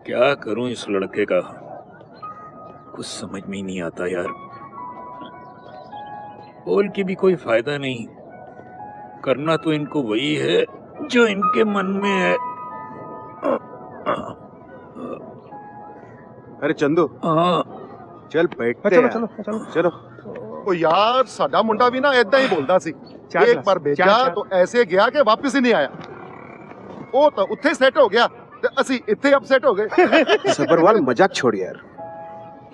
क्या करूं इस लड़के का, कुछ समझ में ही नहीं आता यार। बोल के भी कोई फायदा नहीं, करना तो इनको वही है जो इनके मन में है। अरे चंदू, चल बैठते चलो हैं। चलो चलो चलो। ओ यार साडा मुंडा भी ना ऐदा ही बोलदा सी। एक बार भेजा तो ऐसे गया कि वापस ही नहीं आया। ओ तो उत्थे सेट हो गया ते असी इत्थे अपसेट हो गए। सब्रवाल मजाक छोड़ यार।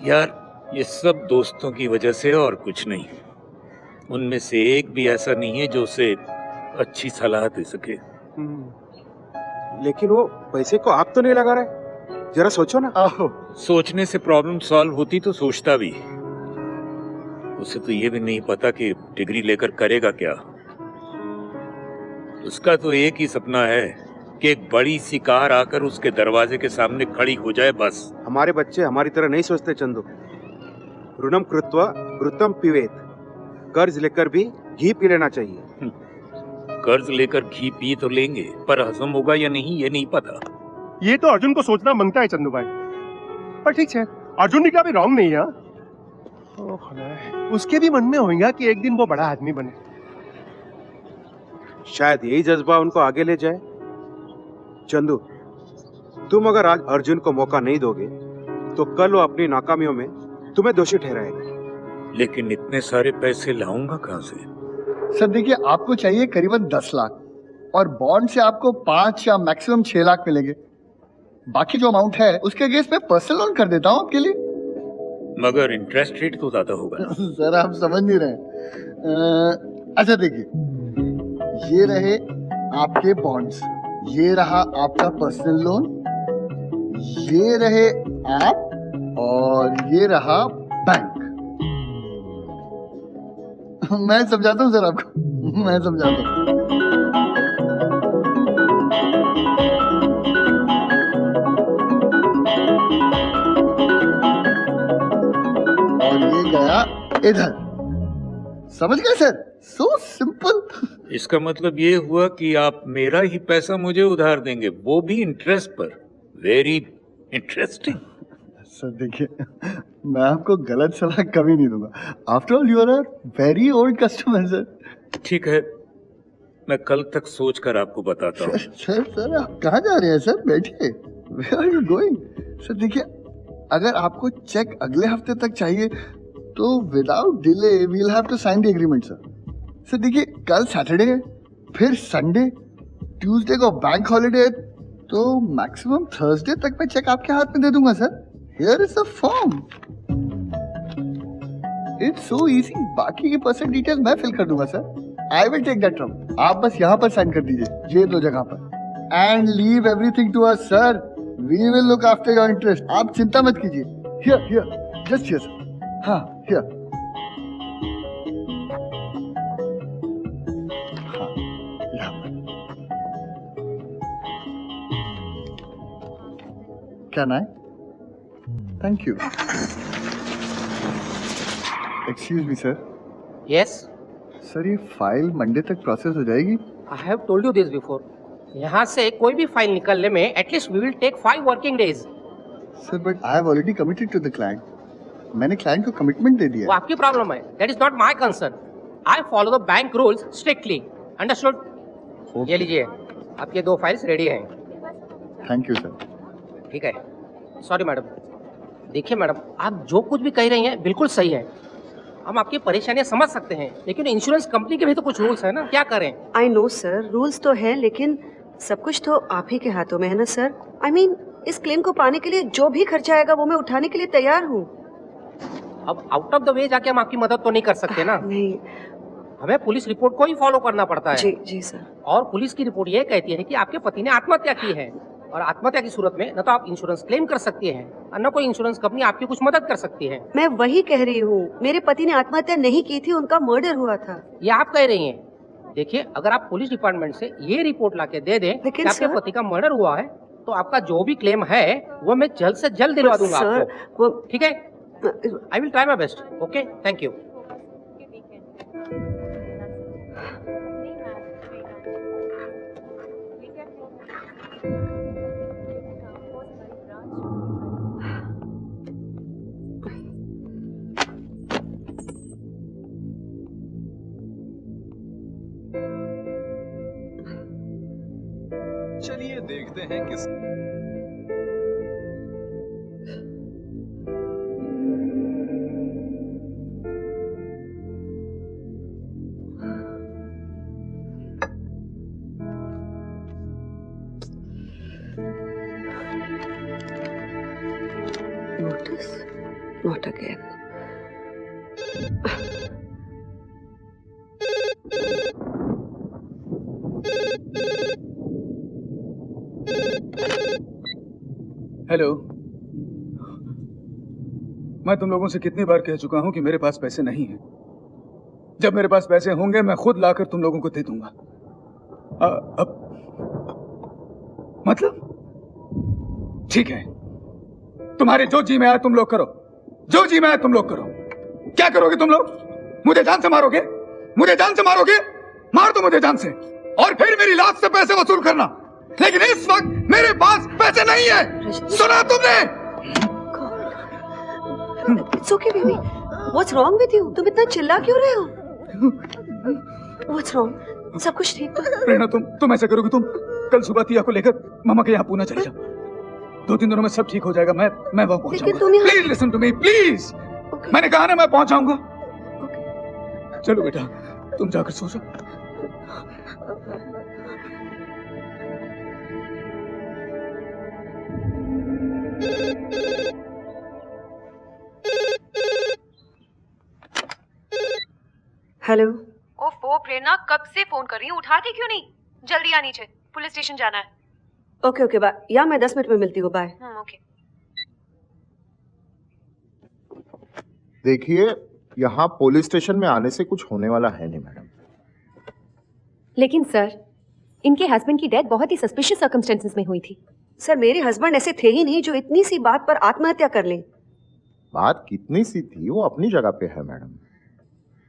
यार ये सब दोस्तों की वजह से और कुछ नहीं। उनमें से एक भी ऐसा नहीं है जो उसे अच्छी सलाह दे सके। लेकिन वो पैसे को आग तो नहीं लगा रहे, जरा सोचो ना। सोचने से प्रॉब्लम सॉल्व होती तो सोचता भी। उसे तो ये भी नहीं पता कि डिग्री लेकर करेगा क्या। उसका तो एक ही सपना है कि एक बड़ी सी कार आकर उसके दरवाजे के सामने खड़ी हो जाए, बस। हमारे बच्चे हमारी तरह नहीं सोचते चंदू। ऋणम कृत्वा घृतम पिबेत, कर्ज लेकर भी घी पी लेना चाहिए। कर्ज लेकर घी पी तो लेंगे, पर हजम होगा या नहीं ये नहीं पता। ये तो अर्जुन को सोचना मांगता है चंदू भाई, पर ठीक है, अर्जुन ने कभी रॉन्ग नहीं है। उसके भी मन में होगा कि एक दिन वो बड़ा आदमी बने। शायद यही जज्बा उनको आगे ले जाए। चंदू, तुम अगर आज अर्जुन को मौका नहीं दोगे तो कल वो अपनी नाकामियों में तुम्हें दोषी ठहराएगा। लेकिन इतने सारे पैसे लाऊंगा कहां से? सर देखिए, आपको चाहिए करीबन 10 लाख और बॉन्ड से आपको 5 या मैक्सिमम 6 लाख मिलेंगे। बाकी जो अमाउंट है उसके अगेंस्ट में पर्सनल लोन कर देता हूँ आपके लिए। मगर इंटरेस्ट रेट तो ज्यादा होगा। सर आप समझ नहीं रहे। अच्छा देखिए, ये रहे आपके बॉन्ड्स, ये रहा आपका पर्सनल लोन, ये रहे आप, और ये रहा बैंक। मैं समझाता हूँ सर आपको, मैं समझाता हूँ। और ये गया इधर, समझ गए सर? So simple. इसका मतलब ये हुआ कि आप मेरा ही पैसा मुझे उधार देंगे, वो भी इंटरेस्ट पर। Very interesting. सर देखिए, मैं आपको गलत सलाह कभी नहीं दूंगा। After all you are a very old customer sir. ठीक है, मैं कल तक सोच कर आपको बताता हूँ। सर आप कहाँ जा रहे हैं सर? बैठिए। Where are you going? Sir देखिए, अगर आपको चेक अगले हफ्ते तक चाहिए तो without delay will have to sign the agreement sir. Sir देखिए, कल सैटरडे है, फिर संडे, ट्यूसडे को बैंक हॉलिडे है, तो मैक्सिमम थर्सडे तक मैं चेक आपके हाथ में दे दूंगा sir. Here is the form, it's so easy. बाकी की पर्सनल डिटेल्स मैं फिल कर दूंगा sir. I will take that from. आप बस यहाँ पर साइन कर दीजिए, ये 2 जगह पर, and leave everything to us sir. We will look after your interest. आप चिंता मत कीजिए। Here just here sir. हाँ here. Can I? Thank you. Excuse me, sir. Yes, sir ये फाइल मंडे तक प्रोसेस हो जाएगी? I have told you this before. यहाँ से कोई भी फाइल निकलने में at least we will take 5 working days. Sir but I have already committed to the client. मैंने क्लाइंट को कमिटमेंट दे दिया। वो आपकी प्रॉब्लम है, that is not my concern. I follow the bank rules strictly, understood? ये लीजिए, आपके 2 फाइल्स रेडी हैं। Thank you sir. ठीक है, सॉरी मैडम। देखिए मैडम, आप जो कुछ भी कह रही हैं बिल्कुल सही है, हम आपकी परेशानियां समझ सकते हैं, लेकिन इंश्योरेंस कंपनी के भी तो कुछ रूल्स है ना, क्या करें? आई नो सर, रूल्स तो है, लेकिन सब कुछ तो आप ही के हाथों में है ना सर। आई मीन, इस क्लेम को पाने के लिए जो भी खर्चा आएगा वो मैं उठाने के लिए तैयार हूँ। अब आउट ऑफ द वे जाके हम आपकी मदद तो नहीं कर सकते ना। नहीं, हमें पुलिस रिपोर्ट को ही फॉलो करना पड़ता है। जी जी सर। और पुलिस की रिपोर्ट ये कहती है कि आपके पति ने आत्महत्या की है, और आत्महत्या की सूरत में न तो आप इंश्योरेंस क्लेम कर सकती हैं और न कोई इंश्योरेंस कंपनी आपकी कुछ मदद कर सकती है। मैं वही कह रही हूँ, मेरे पति ने आत्महत्या नहीं की थी, उनका मर्डर हुआ था। ये आप कह रही हैं। देखिए, अगर आप पुलिस डिपार्टमेंट से ये रिपोर्ट लाके दे दें कि आपके पति का मर्डर हुआ है, तो आपका जो भी क्लेम है वो मैं जल्द से जल्द दिलवा दूंगा आपको। ठीक है, I will try my best. Okay, thank you. चलिए देखते हैं किस Notice? Not again. हेलो, मैं तुम लोगों से कितनी बार कह चुका हूं कि मेरे पास पैसे नहीं हैं। जब मेरे पास पैसे होंगे मैं खुद लाकर तुम लोगों को दे दूंगा। अब मतलब ठीक है, तुम्हारे जो जी में आए तुम लोग करो, जो जी में आए तुम लोग करो। क्या करोगे तुम लोग? मुझे जान से मारोगे? मुझे जान से मारोगे? मार दो मुझे जान से, और फिर मेरी लाश से पैसे वसूल करना। लेकिन इस वक्त मेरे पास पैसे नहीं है। सुना तुमने? It's okay, baby. What's wrong with you? तुम इतना चिल्ला क्यों रहे हो? What's wrong? सब कुछ ठीक तो? प्रेरणा, तुम ऐसा करोगे? तुम कल सुबह तिया को लेकर मामा के यहाँ पूना चले जाओ। 2-3 दिनों में सब ठीक हो जाएगा। मैं वहाँ पहुँचाऊंगा। Please listen to me, please. मैंने कहा ना मैं पहुँचाऊंगा। चलो बेटा, तुम जाकर सो जाओ। हेलो। ओफो प्रेरणा, कब से फोन कर रही हूँ, उठाती क्यों नहीं? जल्दी आ नीचे, पुलिस स्टेशन जाना है। Okay okay bye. या मैं 10 मिनट में मिलती हूँ। बाय। ओके। देखिए, यहाँ पुलिस स्टेशन में आने से कुछ होने वाला है नहीं मैडम। लेकिन सर, इनके हस्बैंड की डेथ बहुत ही सस्पिशियस सर्कमस्टेंसेस में हुई थी। सर, मेरे हस्बैंड ऐसे थे ही नहीं जो इतनी सी बात पर आत्महत्या कर लें। बात कितनी सी थी वो अपनी जगह पे है मैडम।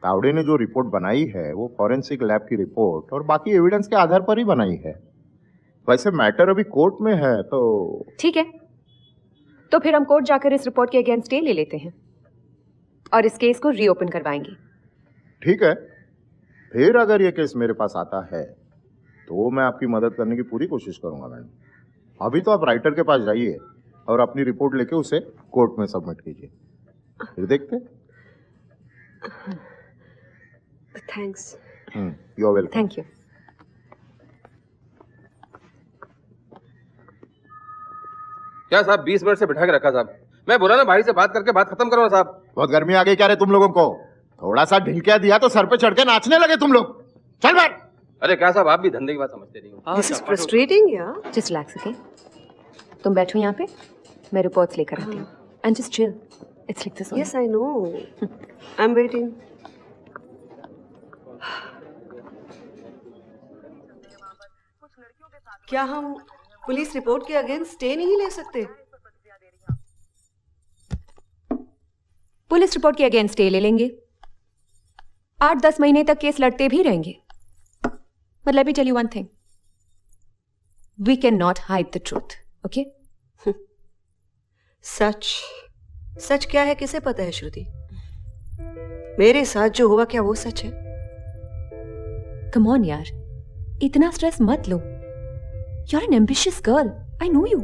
तावड़े ने जो रिपोर्ट बनाई है वो फॉरेंसिक लैब की रिपोर्ट और बाकी एविडेंस के आधार पर ही बनाई है। वैसे मैटर अभी कोर्ट में है तो ठीक है, तो फिर हम कोर्ट जाकर इस रिपोर्ट के अगेंस्ट स्टे ले लेते हैं और इस केस को रीओपन करवाएंगे। ठीक है, फिर अगर ये केस मेरे पास आता है तो मैं आपकी मदद करने की पूरी कोशिश करूंगा मैडम। अभी तो आप राइटर के पास जाइए और अपनी रिपोर्ट लेके उसे कोर्ट में सबमिट कीजिए, फिर देखते हैं। Thanks. You are welcome. Thank you. क्या साहब 20 मिनट से बिठा के रखा साहब? मैं बोला ना भाई से बात करके बात खत्म करो साहब। बहुत गर्मी आ गई क्या रे तुम लोगों को? थोड़ा सा ढिलकिया दिया तो सर पे चढ़ के नाचने लगे तुम लोग। चल बाहर। अरे क्या साहब, आप भी धंधे की बात समझते नहीं हो। दिस इज फ्रस्ट्रेटिंग यार। Just relax, okay? तुम बैठो यहाँ पे, मैं रिपोर्ट्स लेकर आती हूँ। And just chill, it's like this. Yes I know, I am waiting. क्या हम पुलिस रिपोर्ट के अगेंस्ट स्टे नहीं ले सकते? पुलिस रिपोर्ट के अगेंस्ट स्टे ले लेंगे, 8-10 महीने तक केस लड़ते भी रहेंगे। But let me tell you one thing. We cannot hide the truth, okay? सच क्या है किसे पता है श्रुति? मेरे साथ जो हुआ क्या वो सच है? Come on यार, इतना स्ट्रेस मत लो। You're an ambitious girl, I know you.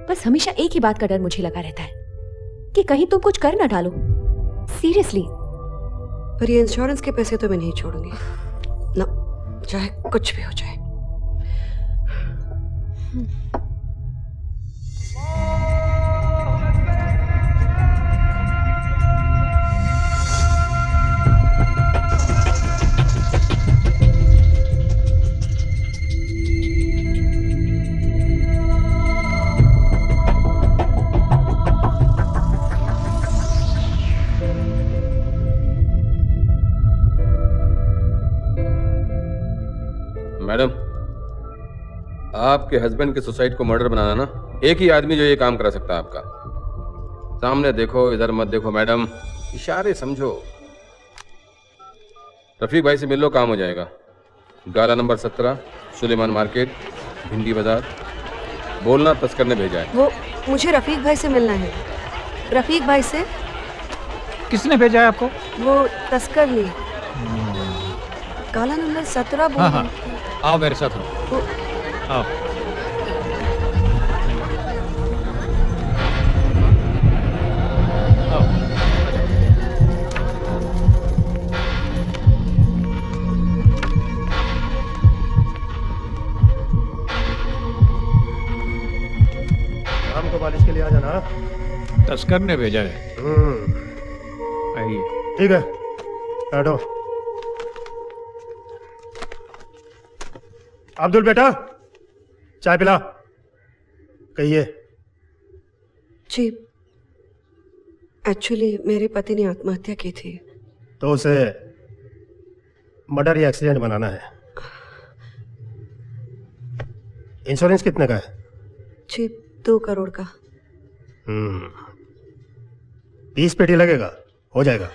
बस हमेशा एक ही बात का डर मुझे लगा रहता है कि कहीं तुम कुछ कर ना डालो। Seriously. पर ये इंश्योरेंस के पैसे तो मैं नहीं छोड़ूंगी ना, चाहे कुछ भी हो जाए। मैडम, आपके हस्बैंड के सुसाइड को मर्डर बनाना ना एक ही आदमी जो ये काम करा सकता है आपका। सामने देखो, इधर मत देखो मैडम, इशारे समझो। रफीक भाई से मिल लो, काम हो जाएगा। गाला नंबर 17, सुलेमान मार्केट, भिंडी बाजार। बोलना तस्कर ने भेजा है। वो मुझे रफीक भाई से मिलना है। रफीक भाई से? किसने भेजा है आपको? वो तस्कर ने। गाला नंबर 17 बोल। हाँ, आओ मेरे साथ। आओ। शाम को बारिश के लिए आ जाना। तस्कर ने भेजा है। आइए। ठीक है, बैठो। अब्दुल बेटा, चाय पिला। कहिए। जी, एक्चुअली मेरे पति ने आत्महत्या की थी। तो उसे मर्डर या एक्सीडेंट बनाना है। इंश्योरेंस कितने का है? जी, 2 करोड़ का। 20 पेटी लगेगा, हो जाएगा।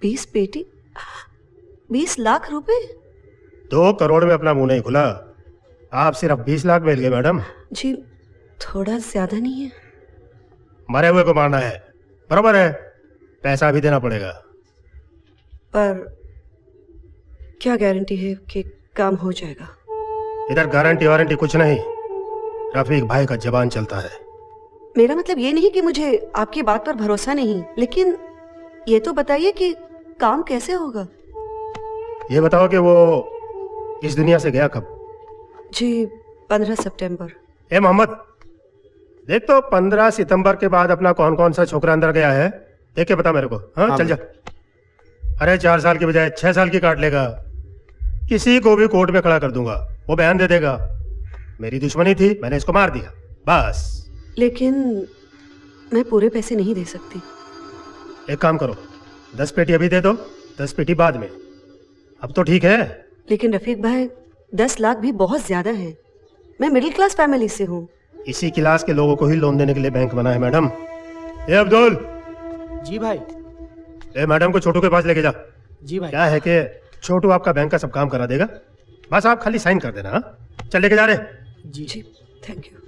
20 पेटी? 20 लाख रुपए? 2 करोड़ में अपना मुंह नहीं खुला। आप सिर्फ 20 लाख मिल गए मैडम। जी, थोड़ा ज्यादा नहीं है? मरे हुए को मारना है, बराबर है, पैसा भी देना पड़ेगा। पर क्या गारंटी है कि काम हो जाएगा? इधर गारंटी वारंटी कुछ नहीं, रफीक भाई का जबान चलता है। मेरा मतलब ये नहीं कि मुझे आपकी बात पर भरोसा नहीं, लेकिन ये तो बताइए कि काम कैसे होगा? ये बताओ कि वो इस दुनिया से गया कब? जी, 15 सितंबर। ए मोहम्मद, देख तो 15 सितंबर के बाद अपना कौन कौन सा छोकरा अंदर गया है, देख के बता मेरे को। हाँ, चल जा। अरे 4 साल की बजाय 6 साल की काट लेगा। किसी को भी कोर्ट में खड़ा कर दूंगा, वो बयान दे देगा मेरी दुश्मनी थी, मैंने इसको मार दिया, बस। लेकिन मैं पूरे पैसे नहीं दे सकती। एक काम करो, 10 पेटी अभी दे दो, 10 पेटी बाद में। अब तो ठीक है। लेकिन रफीक भाई, 10 लाख भी बहुत ज्यादा है। मैं मिडिल क्लास फैमिली से हूँ। इसी क्लास के लोगों को ही लोन देने के लिए बैंक बना है मैडम। ए अब्दुल। जी भाई। ए मैडम को छोटू के पास लेके जा। जी भाई। क्या है कि छोटू आपका बैंक का सब काम करा देगा, बस आप खाली साइन कर देना। हाँ, चल लेके जा रहे। जी जी, थैंक यू।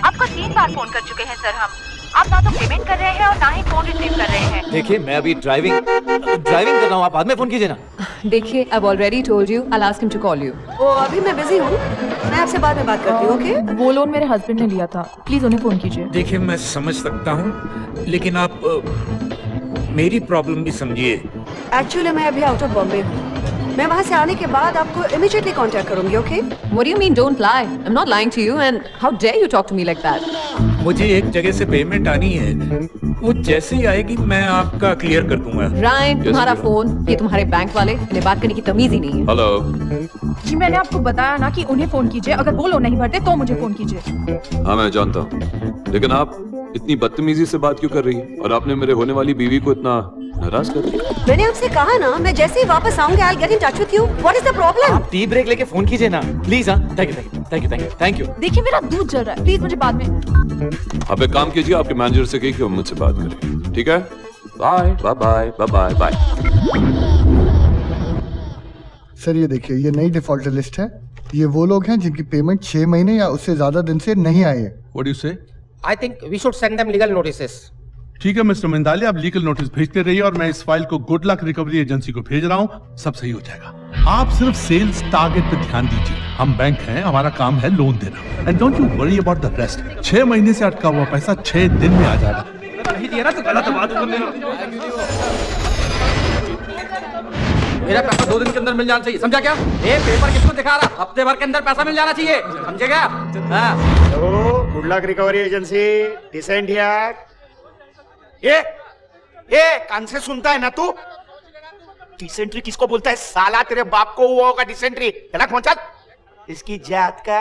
आपको 3 बार फोन कर चुके हैं सर हम। आप ना तो पेमेंट कर रहे हैं और ना ही फोन रिसीव कर रहे हैं। देखिए, मैं अभी ड्राइविंग कर रहा हूँ, आप बाद में फोन कीजिए ना। देखिए, I've already told you, I'll ask him to call you. ओ, अभी मैं बिजी हूँ, मैं आपसे बाद में बात करती हूँ, ओके? वो लोन मेरे हस्बैंड ने लिया था, प्लीज उन्हें फोन कीजिए। देखिए, मैं समझ सकता हूँ, लेकिन आप मेरी प्रॉब्लम भी समझिए। एक्चुअली मैं अभी आउट ऑफ बॉम्बे हूँ। मैं वहाँ से आने के बाद आपको इमीडिएटली कांटेक्ट करूंगी, okay? What do you mean don't lie? I'm not lying to you and how dare you talk to me like that? मुझे एक जगह से पेमेंट आनी है, वो जैसे ही आएगी मैं आपका क्लियर कर दूंगा। रायन, तुम्हारा फोन, ये तुम्हारे बैंक वाले, इन्हें बात करने की तमीज ही नहीं है। हेलो जी, मैंने आपको बताया ना कि उन्हें फोन कीजिए, अगर वो लोन नहीं भरते तो मुझे फोन कीजिए। हाँ, मैं जानता हूँ, लेकिन आप इतनी बदतमीजी से बात क्यों कर रही है? और आपने मेरे होने वाली बीवी को इतना नाराज कर दिया। मैंने आपसे कहा ना, मैं जैसे ही वापस आऊंगी I'll get in touch with you. What is the problem? आप टी ब्रेक लेके फोन कीजिए ना, प्लीज। हाँ, थैंक यू। देखिए, मेरा दूध जल रहा है, प्लीज मुझे बाद में। आप एक काम कीजिए, आपके मैनेजर से कहिए कि वो मुझसे बात करें, ठीक है? Bye bye bye bye bye. Sir ये देखिए, ये नई डिफॉल्टर लिस्ट है। ये वो लोग हैं जिनकी पेमेंट 6 महीने या उससे ज्यादा दिन से नहीं आई है। What do you say? I think we should send them legal notices. ठीक है मिस्टर मंदाली, आप लीगल नोटिस भेजते रहिए और मैं इस फाइल को गुड लक रिकवरी एजेंसी को भेज रहा हूँ, सब सही हो जाएगा। आप सिर्फ सेल्स टारगेट पे ध्यान दीजिए। हम बैंक हैं, हमारा काम है लोन देना। And don't you worry about the rest. 6 महीने से अटका हुआ पैसा 6 दिन में आ जाएगा। नहीं दिया ना तो गलत बात करने। मेरा पैसा 2 दिन के अंदर मिल जाना चाहिए, समझा क्या? ये पेपर किसको दिखा रहा? हफ्ते भर के अंदर पैसा मिल जाना चाहिए, समझेगा? हाँ। Good luck recovery agency, decent here. ये कान से सुनता है ना तू? डिसेंट्री किसको बोलता है साला? तेरे बाप को हुआ होगा डिसेंट्री। चला पहुंचा इसकी जात का।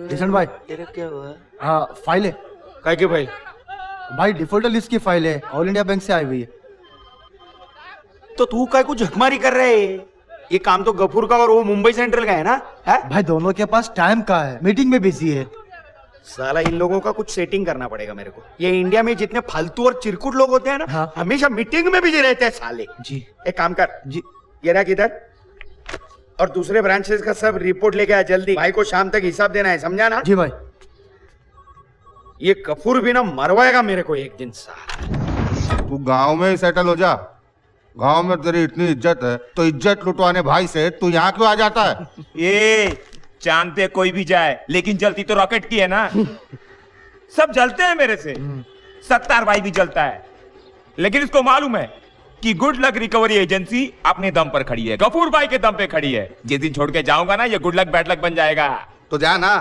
डिसेंट भाई, तेरा क्या हुआ? हाँ, फाइल है। काय की फाइल? भाई डिफॉल्टर लिस्ट की फाइल है, ऑल इंडिया बैंक से आई हुई है। तो तू काय को झकमारी कर रहे है? ये काम तो गफूर का और वो मुंबई सेंट्रल का है ना? भाई दोनों के पास टाइम का है, मीटिंग में बिजी है। साला इन लोगों का कुछ सेटिंग करना पड़ेगा मेरे को। ये इंडिया में जितने फालतू और चिरकुट लोग होते हैं ना, हाँ। हमेशा मीटिंग में बिजी रहते हैं साले। जी एक काम कर जी, ये रहा किधर, और दूसरे ब्रांचेस का सब रिपोर्ट लेके आ जल्दी। भाई को शाम तक हिसाब देना है, समझा ना? जी भाई। ये कपूर भी ना मरवाएगा मेरे को एक दिन साला। तू गांव में ही सेटल हो जा। गांव में तेरी इतनी इज्जत है तो इज्जत लुटवाने भाई से तू यहाँ क्यों आ जाता है? ये चांद पे कोई भी जाए लेकिन जलती तो रॉकेट की है ना। सब जलते हैं मेरे से, सत्तार भाई भी जलता है, लेकिन इसको मालूम है कि गुड लक रिकवरी एजेंसी अपने दम पर खड़ी है, गफूर भाई के दम पे खड़ी है। जिस दिन छोड़ के जाऊंगा ना, ये गुड लक बैड लक बन जाएगा। तो जा ना,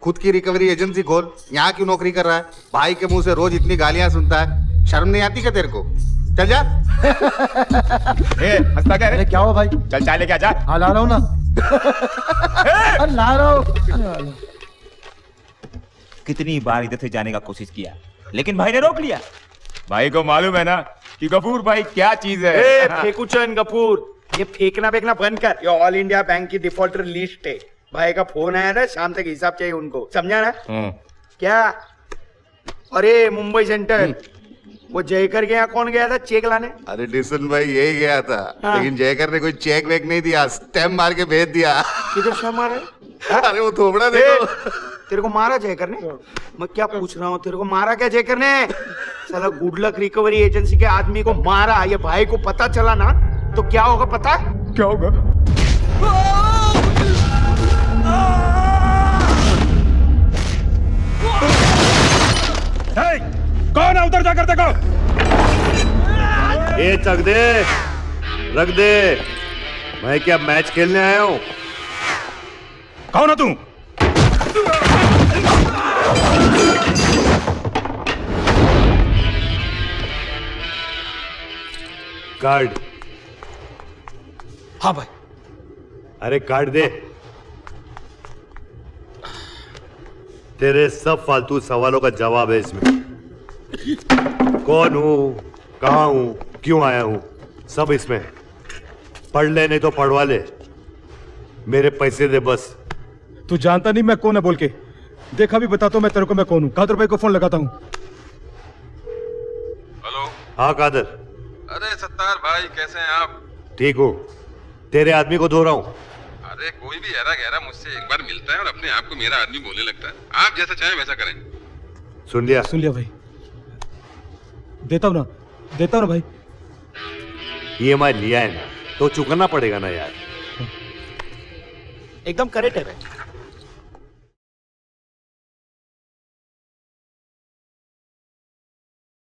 खुद की रिकवरी एजेंसी खोल। यहाँ क्यों नौकरी कर रहा है? भाई के मुंह से रोज इतनी गालियां सुनता है, शर्म नहीं आती क्या तेरे को? चल जा। हंसता क्या रे? क्या हुआ भाई? चल चाय लेके आ जा। हाँ ला रहा हूँ ना। ला रहा हूँ। कितनी बार इधर से जाने का कोशिश किया, लेकिन भाई ने रोक लिया। भाई को मालूम है ना कि गफूर भाई क्या चीज है। फेकुचन गफूर, ये फेंकना फेंकना बंद कर। ये ऑल इंडिया बैंक की डिफॉल्टर लिस्ट है। भाई का फोन आया था, शाम तक हिसाब चाहिए उनको, समझा ना? क्या? अरे मुंबई सेंटर, वो जयकर के यहाँ कौन गया था चेक लाने? अरे डिसन भाई यही गया था, लेकिन जयकर ने कोई चेक वेक नहीं दिया, स्टैम्प मार के भेज दिया। किधर से मारा? अरे वो थोबड़ा देखो। तेरे को मारा जयकर ने? मैं क्या पूछ रहा हूँ, तेरे को मारा क्या जयकर ने? साला गुड लक रिकवरी एजेंसी के आदमी को मारा। ये भाई को पता चला ना तो क्या होगा पता है? क्या होगा? कौन है उधर जाकर देखो। ये चक दे, रख दे। मैं क्या मैच खेलने आया हूँ? कौन है तू? कार्ड। हाँ भाई। अरे कार्ड दे। तेरे सब फालतू सवालों का जवाब है इसमें। कौन हूं, कहां हूं, क्यों आया हूं, सब इसमें है। पढ़ ले नहीं तो पढ़वा ले। मेरे पैसे दे बस। तू जानता नहीं मैं कौन है बोल के। देखा भी बताता हूं मैं तेरे को मैं कौन हूं। कादर भाई को फोन लगाता हूं। हेलो। हाँ कादर। अरे सत्तार भाई कैसे हैं आप? ठीक हूँ। तेरे आदमी को धो रहा हूँ। अरे कोई भी ऐरा गहरा मुझसे एक बार मिलता है और अपने आप को मेरा आदमी बोलने लगता है। आप जैसा चाहें वैसा करें। सुन लिया? सुन लिया भाई। देता हूँ ना भाई। EMI लिया है ना तो चुकाना पड़ेगा ना यार। एकदम करेक्ट है भाई।